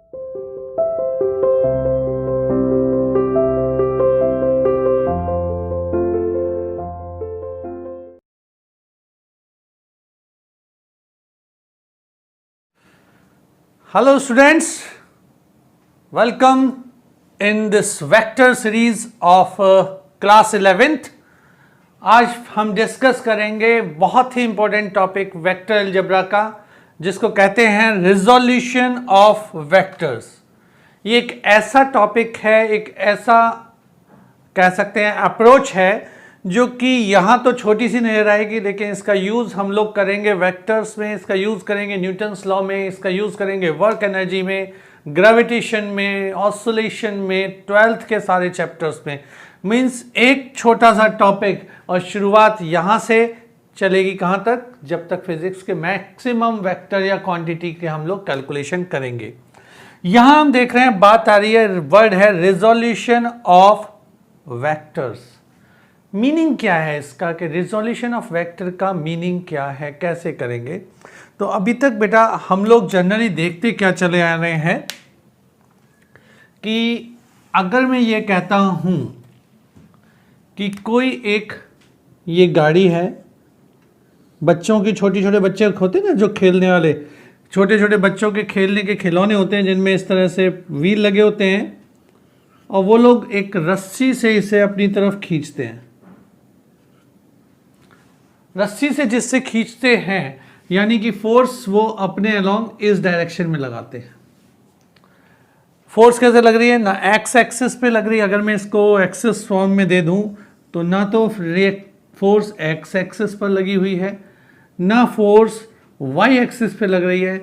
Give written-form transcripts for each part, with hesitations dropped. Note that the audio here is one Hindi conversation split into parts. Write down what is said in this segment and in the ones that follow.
Hello students, welcome in this vector series of class 11th। आज हम डिस्कस करेंगे बहुत ही इंपॉर्टेंट टॉपिक वेक्टर अलजेब्रा का, जिसको कहते हैं रिजोल्यूशन ऑफ वेक्टर्स। ये एक ऐसा टॉपिक है, एक ऐसा कह सकते हैं अप्रोच है जो कि यहाँ तो छोटी सी नजर आएगी, लेकिन इसका यूज़ हम लोग करेंगे वेक्टर्स में, इसका यूज़ करेंगे न्यूटन्स लॉ में, इसका यूज़ करेंगे वर्क एनर्जी में, ग्रेविटेशन में, ऑसिलेशन में, 12th के सारे चैप्टर्स में। मीन्स एक छोटा सा टॉपिक और शुरुआत यहाँ से चलेगी कहाँ तक, जब तक फिजिक्स के मैक्सिमम वेक्टर या क्वांटिटी के हम लोग कैलकुलेशन करेंगे। यहाँ हम देख रहे हैं, बात आ रही है, वर्ड है रिजोल्यूशन ऑफ वेक्टर्स। मीनिंग क्या है इसका, कि रिजोल्यूशन ऑफ वेक्टर का मीनिंग क्या है, कैसे करेंगे। तो अभी तक बेटा हम लोग जनरली देखते क्या चले आ रहे हैं कि अगर मैं ये कहता हूँ कि कोई एक ये गाड़ी है, बच्चों की, छोटे छोटे बच्चे होते हैं ना जो खेलने वाले, छोटे छोटे बच्चों के खेलने के खिलौने होते हैं जिनमें इस तरह से व्हील लगे होते हैं, और वो लोग एक रस्सी से इसे अपनी तरफ खींचते हैं। रस्सी से जिससे खींचते हैं यानी कि फोर्स वो अपने अलोंग इस डायरेक्शन में लगाते हैं। फोर्स कैसे लग रही है, ना एक्स एक्सिस पे लग रही है, अगर मैं इसको एक्सिस फॉर्म में दे दूं तो ना तो फोर्स एक्स एक्सिस पर लगी हुई है, ना फोर्स वाई एक्सिस पे लग रही है।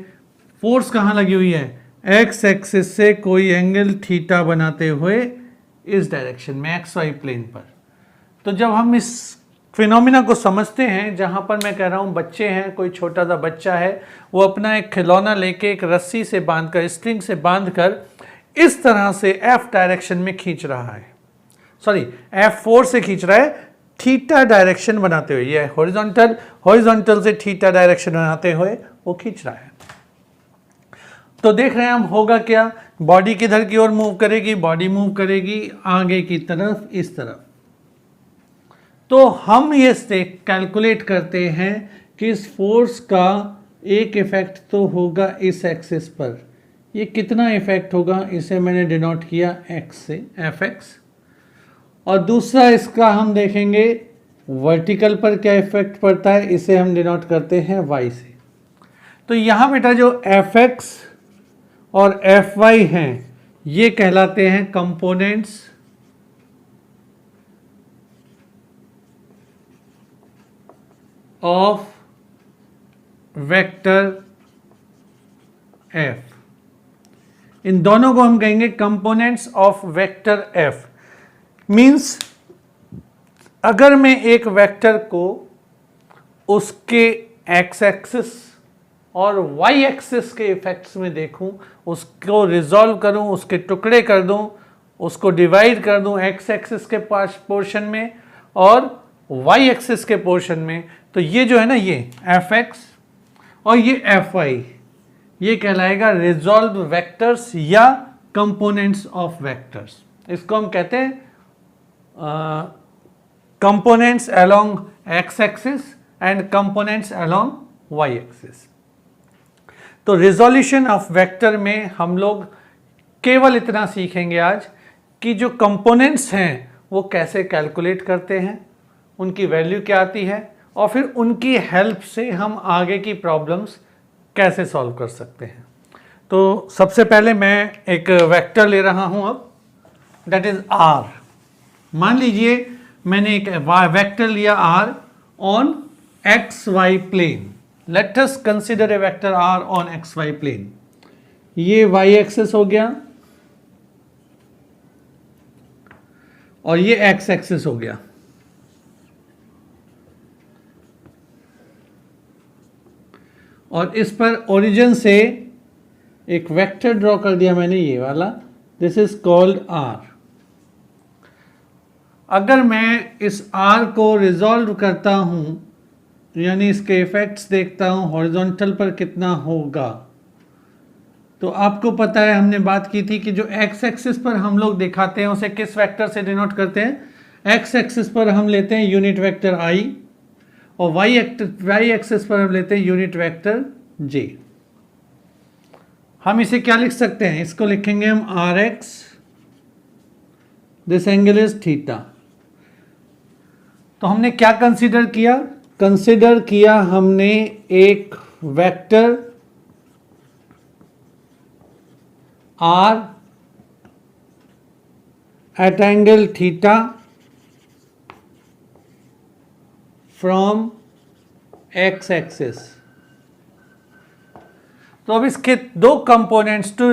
फोर्स कहाँ लगी हुई है, एक्स एक्सिस से कोई एंगल थीटा बनाते हुए इस डायरेक्शन में, एक्स वाई प्लेन पर। तो जब हम इस फिनोमिना को समझते हैं, जहाँ पर मैं कह रहा हूँ बच्चे हैं, कोई छोटा सा बच्चा है, वो अपना एक खिलौना लेके एक रस्सी से बांधकर, स्ट्रिंग से बांधकर इस तरह से एफ डायरेक्शन में खींच रहा है, सॉरी F4 से खींच रहा है, थीटा डायरेक्शन बनाते हुए। ये हॉरिजॉन्टल से थीटा डायरेक्शन बनाते हुए वो खींच रहा है। तो देख रहे हैं हम, होगा क्या, बॉडी किधर की ओर मूव करेगी, बॉडी मूव करेगी आगे की तरफ, इस तरफ। तो हम ये कैलकुलेट करते हैं कि इस फोर्स का एक इफेक्ट तो होगा इस एक्सिस पर। ये कितना इफेक्ट होगा, इसे मैंने डिनोट किया x से, Fx। और दूसरा इसका हम देखेंगे वर्टिकल पर क्या इफेक्ट पड़ता है, इसे हम डिनोट करते हैं y से। तो यहाँ बेटा जो Fx और Fy हैं ये कहलाते हैं कंपोनेंट्स ऑफ वेक्टर f। इन दोनों को हम कहेंगे components of vector f। Means अगर मैं एक वेक्टर को उसके x एक्सिस और y एक्सिस के इफेक्ट्स में देखूं, उसको रिजॉल्व करूं, उसके टुकड़े कर दूं, उसको डिवाइड कर दूं x एक्सिस के पोर्शन में और y एक्सिस के पोर्शन में, तो ये जो है ना, ये Fx और ये Fy, ये कहलाएगा रिजॉल्व वेक्टर्स या कंपोनेंट्स ऑफ वेक्टर्स। इसको हम कहते हैं components along x axis and components along y axis. तो रिजोल्यूशन ऑफ वेक्टर में हम लोग केवल इतना सीखेंगे आज कि जो कंपोनेंट्स हैं वो कैसे कैलकुलेट करते हैं, उनकी वैल्यू क्या आती है, और फिर उनकी हेल्प से हम आगे की प्रॉब्लम्स कैसे सॉल्व कर सकते हैं। तो सबसे पहले मैं एक वेक्टर ले रहा हूं अब, दैट इज r। मान लीजिए मैंने एक वेक्टर लिया r on xy plane. Let us consider a vector r on xy plane. ये y एक्सिस हो गया और ये x एक्सिस हो गया। और इस पर ओरिजिन से एक वेक्टर ड्रॉ कर दिया मैंने, ये वाला, दिस इज कॉल्ड r। अगर मैं इस r को रिजॉल्व करता हूं, यानी इसके इफेक्ट्स देखता हूं हॉरिजॉन्टल पर कितना होगा, तो आपको पता है हमने बात की थी कि जो एक्स एक्सिस पर हम लोग दिखाते हैं उसे किस वेक्टर से डिनोट करते हैं। एक्स एक्सिस पर हम लेते हैं यूनिट वेक्टर आई और वाई एक्सिस पर हम लेते हैं यूनिट वेक्टर जे। हम इसे क्या लिख सकते हैं, इसको लिखेंगे हम R X, this angle is theta. तो हमने क्या कंसीडर किया, कंसीडर किया हमने एक vector R at angle theta from X axis. तो अब इसके दो components, to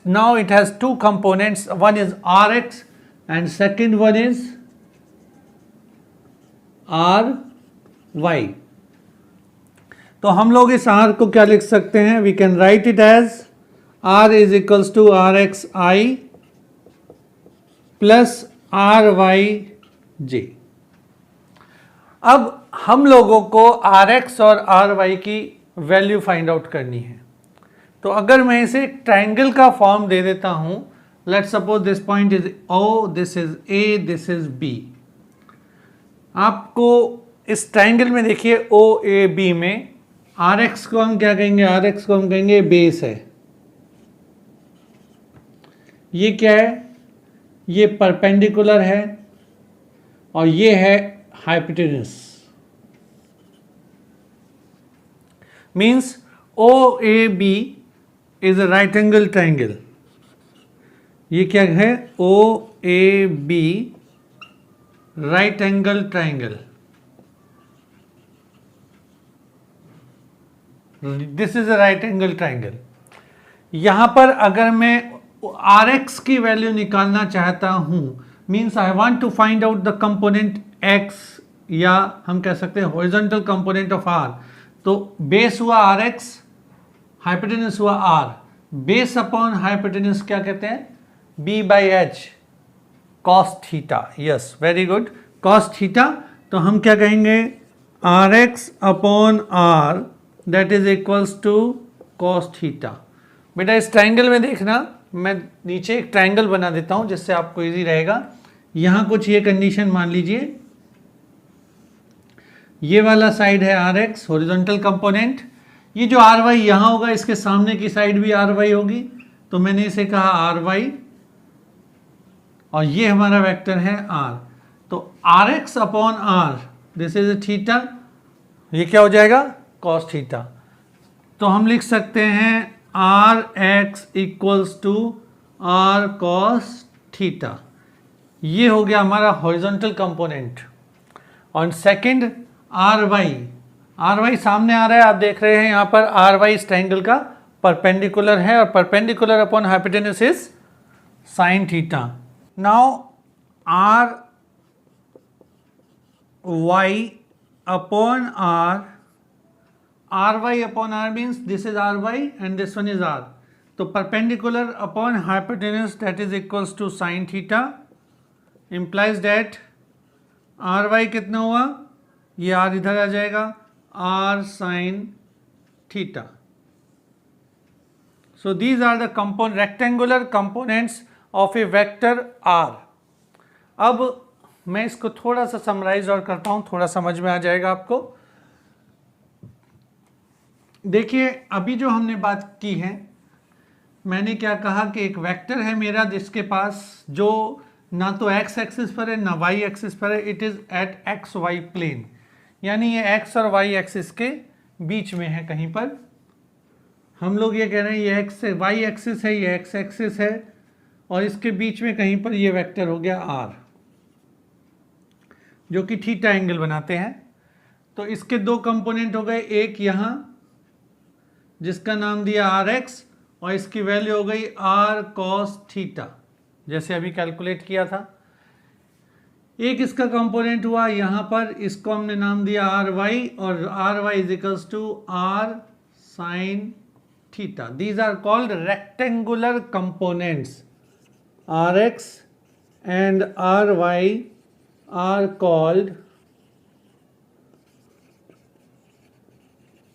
now it has two components, one is R X and second one is are Y. तो हम लोग इस आर को क्या लिख सकते हैं, we can write it as r is equals to r x i plus are y j. अब हम लोगों को आर एक्स और आर वाई की वैल्यू फाइंड आउट करनी है। तो अगर मैं इसे एक ट्राइंगल का फॉर्म दे देता हूं, let's suppose this point is O, this is A, this is B. आपको इस ट्राइंगल में देखिए ओ ए बी में आर एक्स को हम क्या कहेंगे, आर एक्स को हम कहेंगे बेस है। ये क्या है, ये परपेंडिकुलर है और ये है hypotenuse. Means o A b is a right angle triangle. ये क्या है, o A b right angle triangle. This is a right angle triangle. यहां पर अगर मैं आर एक्स की वैल्यू निकालना चाहता हूं, means I want to find out the component X, या हम कह सकते हैं हॉरिजॉन्टल कंपोनेंट ऑफ आर। तो बेस हुआ आर एक्स, हाइपोटेन्यूस हुआ आर, बेस अपॉन हाइपोटेन्यूस क्या कहते हैं, B by H cos theta. Yes, very good, cos theta. तो हम क्या कहेंगे, R X upon R that is equals to cos theta. बेटा इस ट्राइंगल में देखना, मैं नीचे एक ट्राइंगल बना देता हूं जिससे आपको इजी रहेगा। यहां कुछ ये कंडीशन मान लीजिए, ये वाला साइड है आर एक्स हॉरिजॉन्टल कंपोनेंट, ये जो आर वाई यहां होगा इसके सामने की साइड भी आर वाई होगी, तो मैंने इसे कहा आर वाई, और ये हमारा वेक्टर है आर। तो R X upon R this is theta, ये क्या हो जाएगा, कॉस थीटा। तो हम लिख सकते हैं R X equals to R cos theta. ये हो गया हमारा हॉरिजॉन्टल कंपोनेंट। और सेकंड आर वाई सामने आ रहा है, आप देख रहे हैं यहां पर आर वाई इस ट्रायंगल का परपेंडिकुलर है, और perpendicular upon hypotenuse is sine theta. Now r y upon r y upon r means this is are y and this one is r. तो perpendicular upon hypotenuse that is equals to sine theta, implies that r y कितना हुआ, ये आर इधर आ जाएगा, r sine theta. So these are the component rectangular components of a vector are. अब मैं इसको थोड़ा सा समराइज और करता हूं, थोड़ा समझ में आ जाएगा आपको। देखिए अभी जो हमने बात की है, मैंने क्या कहा कि एक वेक्टर है मेरा जिसके पास जो ना तो एक्स एक्सिस पर है ना वाई एक्सिस पर है, it is at X Y plane, यानी ये एक्स और वाई एक्सिस के बीच में है कहीं पर। हम लोग ये कह रहे हैं ये एक्स वाई एक्सिस है, ये एक्स एक्सिस है, और इसके बीच में कहीं पर ये वेक्टर हो गया आर, जो कि थीटा एंगल बनाते हैं। तो इसके दो कंपोनेंट हो गए, एक यहाँ जिसका नाम दिया आर एक्स, और इसकी वैल्यू हो गई आर कॉस थीटा, जैसे अभी कैलकुलेट किया था। एक इसका कंपोनेंट हुआ यहाँ पर, इसको हमने नाम दिया आर वाई, और are Y is equals to R sine theta. These are called rectangular components. R X and R Y are called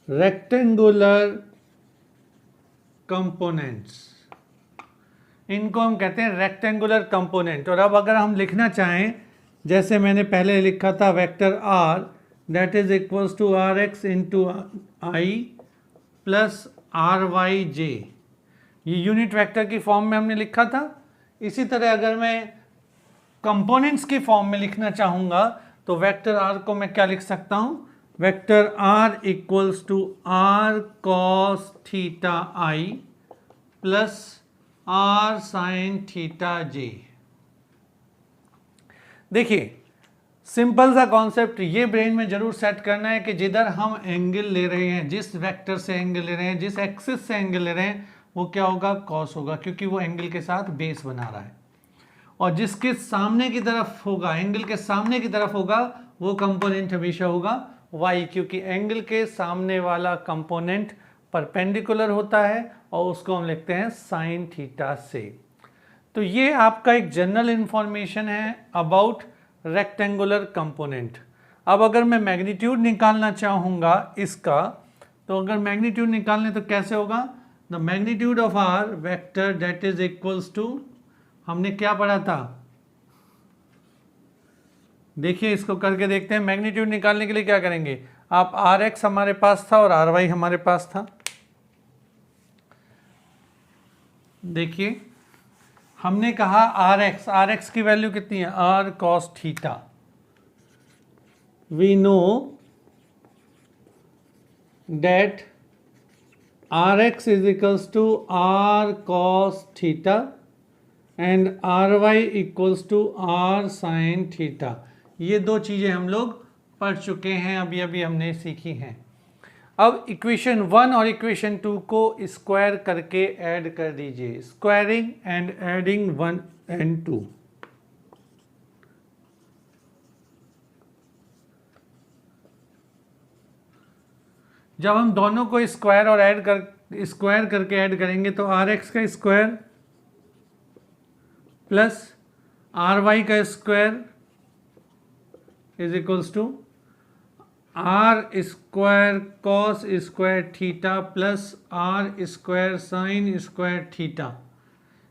rectangular components, इनको हम कहते हैं रेक्टेंगुलर कंपोनेंट। और अब अगर हम लिखना चाहें, जैसे मैंने पहले लिखा था vector r that is equals to r x into i plus are y j, ये यूनिट वेक्टर की फॉर्म में हमने लिखा था। इसी तरह अगर मैं कंपोनेंट्स की फॉर्म में लिखना चाहूँगा तो वेक्टर r को मैं क्या लिख सकता हूँ, vector r equals to r cos theta i plus r sine theta j. देखिए सिंपल सा कॉन्सेप्ट ये ब्रेन में जरूर सेट करना है कि जिधर हम एंगल ले रहे हैं, जिस वेक्टर से एंगल ले रहे हैं, जिस एक्सिस से एंगल ले रहे हैं, वो क्या होगा, कॉस होगा, क्योंकि वो एंगल के साथ बेस बना रहा है। और जिसके सामने की तरफ होगा, एंगल के सामने की तरफ होगा, वो कंपोनेंट हमेशा होगा y, क्योंकि एंगल के सामने वाला कंपोनेंट परपेंडिकुलर होता है और उसको हम लिखते हैं साइन थीटा से। तो ये आपका एक जनरल इंफॉर्मेशन है अबाउट रेक्टेंगुलर कंपोनेंट। अब अगर मैं मैग्नीट्यूड निकालना चाहूँगा इसका, तो अगर मैग्नीट्यूड निकालने तो कैसे होगा, the magnitude of R vector that is equals to, हमने क्या पढ़ा था, देखिए इसको करके देखते हैं। मैग्नीट्यूड निकालने के लिए क्या करेंगे, आप आर एक्स हमारे पास था और आर वाई हमारे पास था। देखिए हमने कहा आर एक्स की वैल्यू कितनी है, R cos theta. We know that R X is equals to R cos theta and R Y equals to R sine theta. ये दो चीज़ें हम लोग पढ़ चुके हैं, अभी अभी हमने सीखी हैं। अब इक्वेशन 1 और इक्वेशन 2 को स्क्वायर करके ऐड कर दीजिए, स्क्वायरिंग एंड एडिंग 1 एंड 2। जब हम दोनों को स्क्वायर और स्क्वायर करके ऐड करेंगे तो आर एक्स का स्क्वायर प्लस आर वाई का square is equals to R square cos square theta plus R square sine square theta.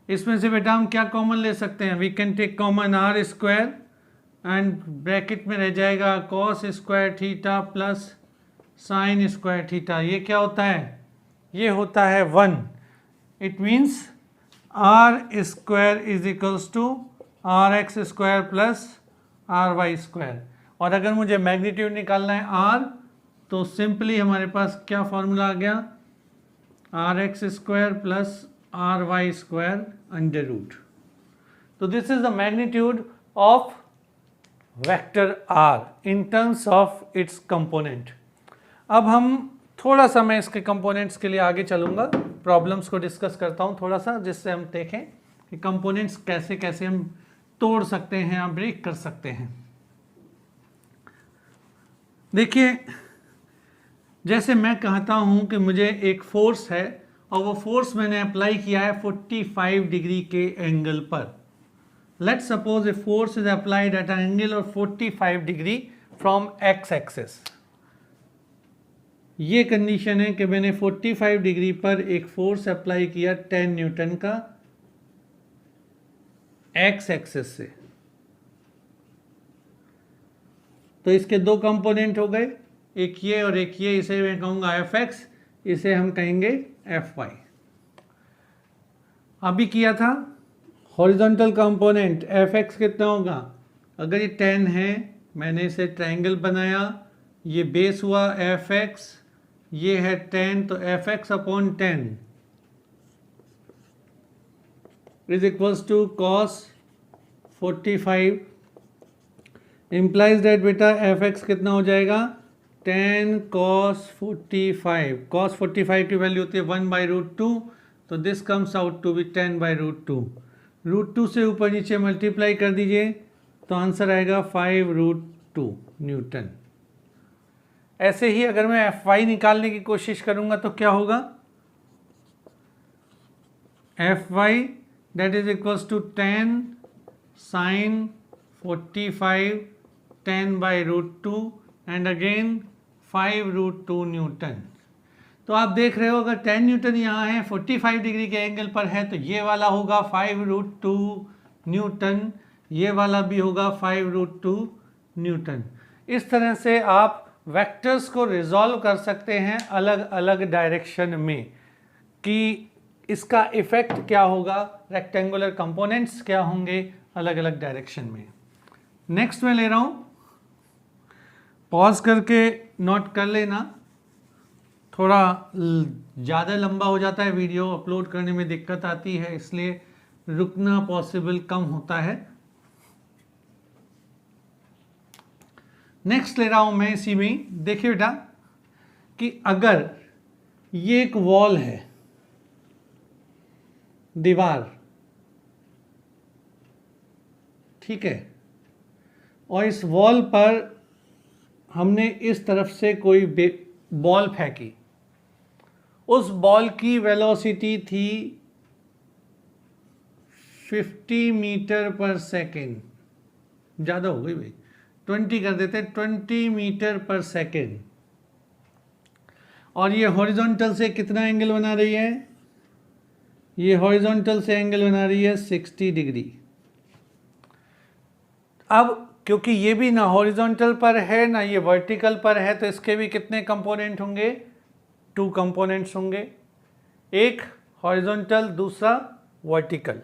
इसमें से बेटा हम क्या कॉमन ले सकते हैं, we can take common R square and bracket में रह जाएगा cos square theta plus sine square theta. ये क्या होता है, ये होता है 1। It means R square is equals to r x square plus R Y square. और अगर मुझे मैग्नीट्यूड निकालना है r, तो सिंपली हमारे पास क्या फॉर्मूला आ गया, r x square plus R Y square under root. तो this is the magnitude of vector r in terms of its component. अब हम थोड़ा सा, मैं इसके कंपोनेंट्स के लिए आगे चलूँगा, प्रॉब्लम्स को डिस्कस करता हूँ थोड़ा सा, जिससे हम देखें कि कंपोनेंट्स कैसे कैसे हम तोड़ सकते हैं या ब्रेक कर सकते हैं। देखिए जैसे मैं कहता हूँ कि मुझे एक फोर्स है और वो फोर्स मैंने अप्लाई किया है 45 डिग्री के एंगल पर। Let's suppose a force is applied at an angle of 45 degree from X axis. ये कंडीशन है कि मैंने 45 डिग्री पर एक फोर्स अप्लाई किया 10 न्यूटन का एक्स एक्सिस से। तो इसके दो कंपोनेंट हो गए, एक ये और एक ये। इसे मैं कहूँगा एफ एक्स, इसे हम कहेंगे एफ वाई। अभी किया था हॉरिजॉन्टल कंपोनेंट एफ एक्स कितना होगा, अगर ये 10 है, मैंने इसे ट्रायंगल बनाया, ये बेस हुआ एफ एक्स, ये है 10, तो F X upon 10 is equals to cos 45 implies that बेटा एफ एक्स कितना हो जाएगा 10 cos 45। cos 45 की वैल्यू होती है 1/√2, तो this comes out to be 10/√2। √2 से ऊपर नीचे मल्टीप्लाई कर दीजिए तो आंसर आएगा 5√2 न्यूटन। ऐसे ही अगर मैं एफ वाई निकालने की कोशिश करूंगा तो क्या होगा, F Y that is equals to 10 sine 45 10/√2 and again 5√2 newton. तो आप देख रहे हो अगर 10 न्यूटन यहाँ है 45 डिग्री के एंगल पर है तो ये वाला होगा 5√2 न्यूटन, ये वाला भी होगा 5√2 न्यूटन। इस तरह से आप वेक्टर्स को रिजॉल्व कर सकते हैं अलग अलग डायरेक्शन में कि इसका इफेक्ट क्या होगा, रेक्टेंगुलर कंपोनेंट्स क्या होंगे अलग अलग डायरेक्शन में। नेक्स्ट मैं ले रहा हूँ, पॉज करके नोट कर लेना, थोड़ा ज़्यादा लंबा हो जाता है वीडियो, अपलोड करने में दिक्कत आती है, इसलिए रुकना पॉसिबल कम होता है। नेक्स्ट ले रहा हूं मैं इसी में, देखिए बेटा कि अगर ये एक वॉल है, दीवार, ठीक है, और इस वॉल पर हमने इस तरफ से कोई बॉल फेंकी, उस बॉल की वेलोसिटी थी 50 मीटर पर सेकेंड, ज़्यादा हो गई भाई, 20 कर देते, 20 मीटर पर सेकेंड, और ये हॉरिजॉन्टल से कितना एंगल बना रही है, ये हॉरिजॉन्टल से एंगल बना रही है 60 डिग्री। अब क्योंकि ये भी ना हॉरिजॉन्टल पर है ना ये वर्टिकल पर है, तो इसके भी कितने कंपोनेंट होंगे, 2 कंपोनेंट्स होंगे, एक हॉरिजॉन्टल दूसरा वर्टिकल।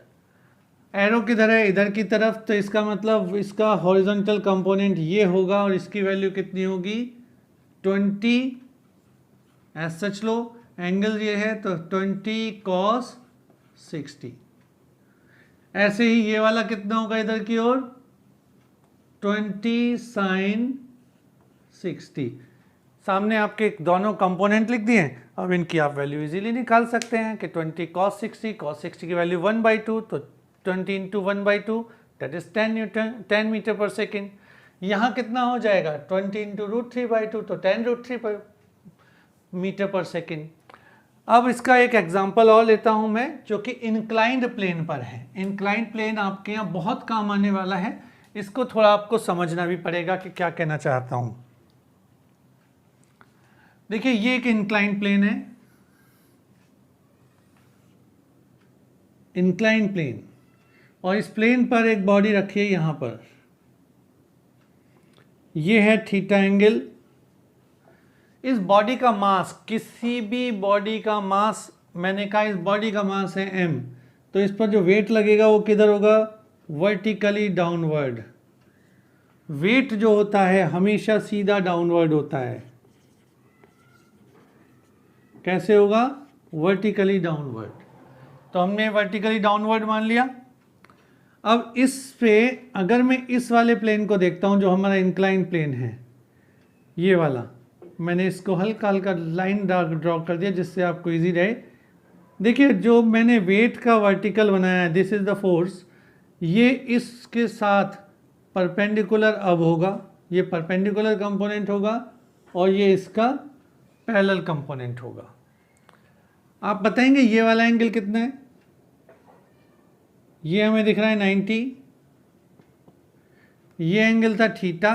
एरो किधर है, इधर की तरफ, तो इसका मतलब इसका हॉरिजॉन्टल कंपोनेंट ये होगा और इसकी वैल्यू कितनी होगी 20, एज सच लो, एंगल ये है तो 20 cos 60। ऐसे ही ये वाला कितना होगा इधर की ओर 20 sin 60। सामने आपके दोनों कंपोनेंट लिख दिए, अब इनकी आप वैल्यू इजीली निकाल सकते हैं कि 20 cos 60 की वैल्यू 1/2, तो 20 into 1/2 that is 10 newton, 10 metre per second. यहाँ कितना हो जाएगा 20 इंटू √3/2, तो 10√3 मीटर पर सेकेंड। अब इसका एक एग्जांपल और लेता हूँ मैं, जो कि इंक्लाइंड प्लेन पर है। इंक्लाइंड प्लेन आपके यहाँ बहुत काम आने वाला है, इसको थोड़ा आपको समझना भी पड़ेगा कि क्या कहना चाहता हूँ। देखिए ये एक इंक्लाइंड प्लेन है, इंक्लाइंड प्लेन, और इस प्लेन पर एक बॉडी रखिए यहाँ पर, ये है थीटा एंगल। इस बॉडी का मास, किसी भी बॉडी का मास, मैंने कहा इस बॉडी का मास है m, तो इस पर जो वेट लगेगा वो किधर होगा, वर्टिकली डाउनवर्ड। वेट जो होता है हमेशा सीधा डाउनवर्ड होता है, कैसे होगा, वर्टिकली डाउनवर्ड। तो हमने वर्टिकली डाउनवर्ड मान लिया। अब इस पे अगर मैं इस वाले प्लेन को देखता हूं जो हमारा इंक्लाइंड प्लेन है, ये वाला, मैंने इसको हल्का हल्का लाइन ड्रॉ कर दिया जिससे आपको इजी रहे। देखिए जो मैंने वेट का वर्टिकल बनाया है, दिस इज द फोर्स, ये इसके साथ परपेंडिकुलर अब होगा, ये परपेंडिकुलर कंपोनेंट होगा और ये इसका पैरेलल कंपोनेंट होगा। आप बताएंगे ये वाला एंगल कितना है, ये हमें दिख रहा है 90, ये एंगल था थीटा,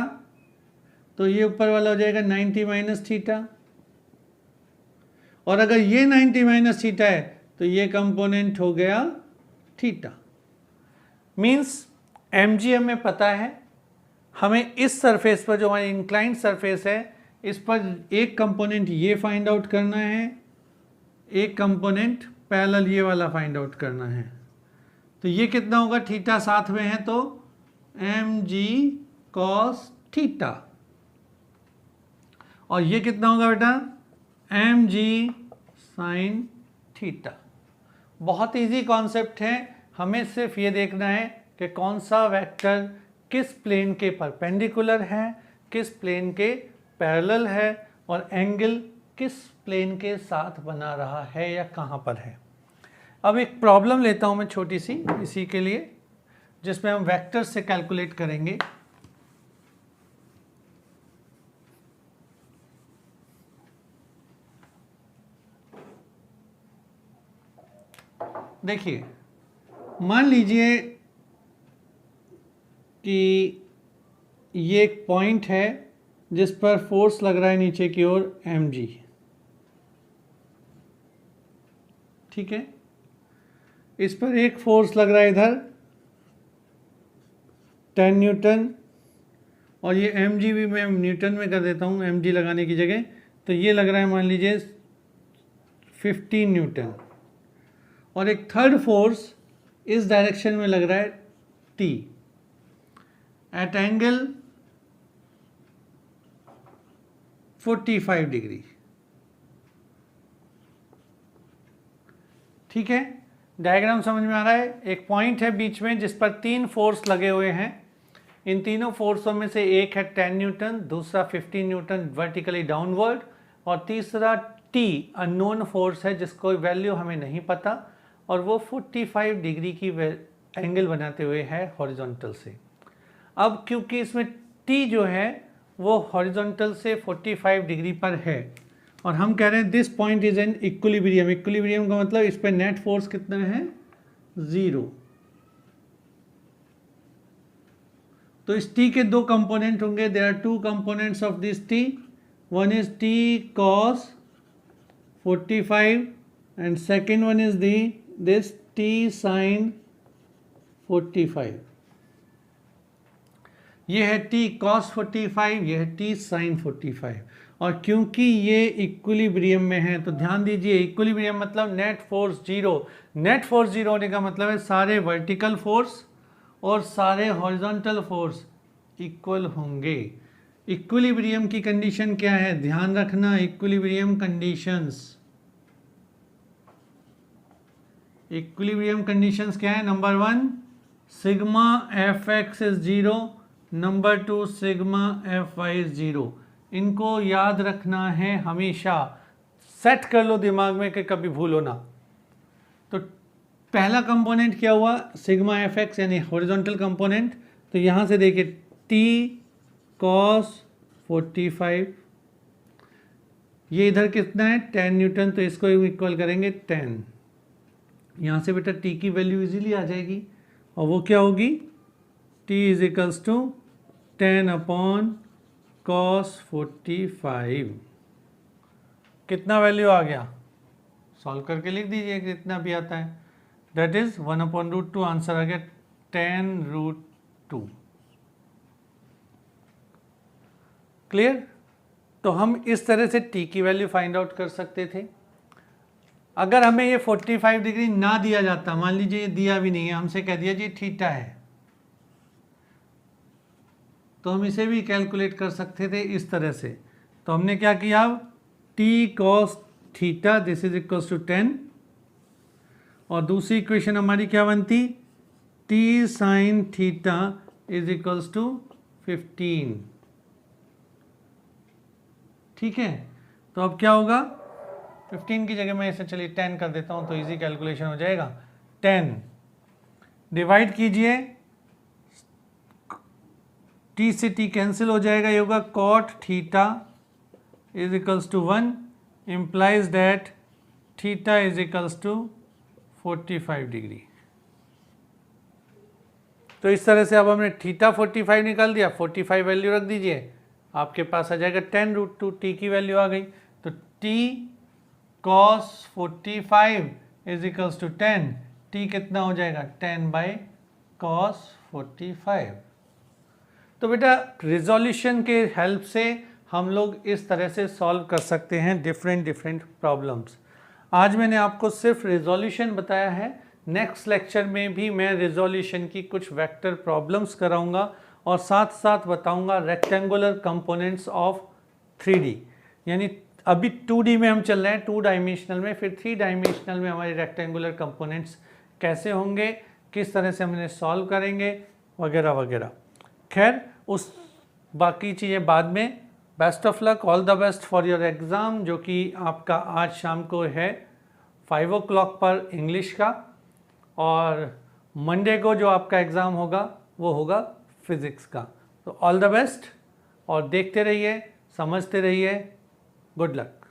तो ये ऊपर वाला हो जाएगा 90 माइनस थीटा, और अगर ये 90 माइनस थीटा है तो ये कंपोनेंट हो गया थीटा। मीन्स mg हमें पता है, हमें इस सरफेस पर जो हमारी इंक्लाइंड सरफेस है इस पर एक कंपोनेंट ये फाइंड आउट करना है, एक कंपोनेंट पैरेलल ये वाला फाइंड आउट करना है। तो ये कितना होगा, थीटा साथ में है तो mg cos थीटा, और ये कितना होगा बेटा mg sin थीटा। बहुत इजी कॉन्सेप्ट है, हमें सिर्फ ये देखना है कि कौन सा वेक्टर किस प्लेन के परपेंडिकुलर है, किस प्लेन के पैरेलल है, और एंगल किस प्लेन के साथ बना रहा है या कहाँ पर है। अब एक प्रॉब्लम लेता हूँ मैं छोटी सी इसी के लिए, जिसमें हम वेक्टर से कैलकुलेट करेंगे। देखिए मान लीजिए कि ये एक पॉइंट है जिस पर फोर्स लग रहा है नीचे की ओर mg, ठीक है। इस पर एक फोर्स लग रहा है इधर 10 न्यूटन, और ये mg भी मैं न्यूटन में कर देता हूँ mg लगाने की जगह। तो ये लग रहा है मान लीजिए 15 न्यूटन, और एक थर्ड फोर्स इस डायरेक्शन में लग रहा है t एट एंगल 45 डिग्री। ठीक है, डायग्राम समझ में आ रहा है। एक पॉइंट है बीच में जिस पर 3 फोर्स लगे हुए हैं। इन तीनों फोर्सों में से एक है 10 न्यूटन, दूसरा 15 न्यूटन वर्टिकली डाउनवर्ड, और तीसरा T अननोन फोर्स है जिसको वैल्यू हमें नहीं पता, और वो 45 डिग्री की एंगल बनाते हुए है हॉरिजॉन्टल से। अब क्योंकि इसमें T जो है वो हॉरिजॉन्टल से 45 डिग्री पर है, और हम कह रहे हैं this point is an equilibrium. Equilibrium का मतलब इस पर नेट फोर्स कितना है, 0। तो इस T के 2 कंपोनेंट होंगे। There are 2 components of this T, one is T cos 45 and second one is this T sin 45। ये है T cos 45, ये है T sin 45। और क्योंकि ये इक्विलिब्रियम में है तो ध्यान दीजिए, इक्विलिब्रियम मतलब नेट फोर्स 0। नेट फोर्स 0 होने का मतलब है सारे वर्टिकल फोर्स और सारे हॉरिजॉन्टल फोर्स इक्वल होंगे। इक्विलिब्रियम की कंडीशन क्या है, ध्यान रखना। इक्विलिब्रियम कंडीशंस, इक्विलिब्रियम कंडीशंस क्या है? Number 1 sigma F X is 0, number 2 sigma F Y is 0। इनको याद रखना है हमेशा, सेट कर लो दिमाग में कि कभी भूलो ना। तो पहला कंपोनेंट क्या हुआ, सिग्मा एफ एक्स यानी हॉरिजॉन्टल कंपोनेंट। तो यहाँ से देखिए टी कॉस 45, ये इधर कितना है 10 न्यूटन, तो इसको इक्वल करेंगे 10। यहाँ से बेटा टी की वैल्यू इजीली आ जाएगी, और वो क्या होगी, T is equals to 10 upon cos 45। कितना वैल्यू आ गया, सॉल्व करके लिख दीजिए कितना भी आता है। दैट इज 1/√2, आंसर आ गया 10√2। क्लियर? तो हम इस तरह से t की वैल्यू फाइंड आउट कर सकते थे। अगर हमें ये 45 डिग्री ना दिया जाता, मान लीजिए ये दिया भी नहीं है, हमसे कह दिया जी थीटा है, तो हम इसे भी कैलकुलेट कर सकते थे इस तरह से। तो हमने क्या किया, t cos theta this is equals to 10, और दूसरी इक्वेशन हमारी क्या बनती, t sin theta is equals to 15। ठीक है, तो अब क्या होगा, 15 की जगह मैं इसे चलिए 10 कर देता हूं तो इजी कैलकुलेशन हो जाएगा। 10 डिवाइड कीजिए, t से t कैंसिल हो जाएगा, ये होगा cot theta is equals to 1, implies that theta is equals to 45 degree. तो इस तरह से अब हमने थीटा 45 निकाल दिया, 45 वैल्यू रख दीजिए, आपके पास आ जाएगा 10√2, t की वैल्यू आ गई। तो t cos 45 is equals to 10, t कितना हो जाएगा 10/cos 45। तो बेटा रिजोल्यूशन के हेल्प से हम लोग इस तरह से सॉल्व कर सकते हैं डिफरेंट प्रॉब्लम्स। आज मैंने आपको सिर्फ रिजोल्यूशन बताया है, नेक्स्ट लेक्चर में भी मैं रिजोल्यूशन की कुछ वेक्टर प्रॉब्लम्स कराऊंगा, और साथ साथ बताऊंगा रेक्टेंगुलर कंपोनेंट्स ऑफ 3D। यानी अभी 2D में हम चल रहे हैं, 2 डायमेंशनल में, फिर 3 डायमेंशनल में हमारे रेक्टेंगुलर कंपोनेंट्स कैसे होंगे, किस तरह से हम इन्हें सॉल्व करेंगे, वगैरह वगैरह। खैर उस बाकी चीज़ें बाद में। Best of luck, all the best for your exam, जो कि आपका आज शाम को है 5 o'clock पर इंग्लिश का, और मंडे को जो आपका एग्ज़ाम होगा वो होगा फिज़िक्स का। तो ऑल द बेस्ट, और देखते रहिए, समझते रहिए। Good luck.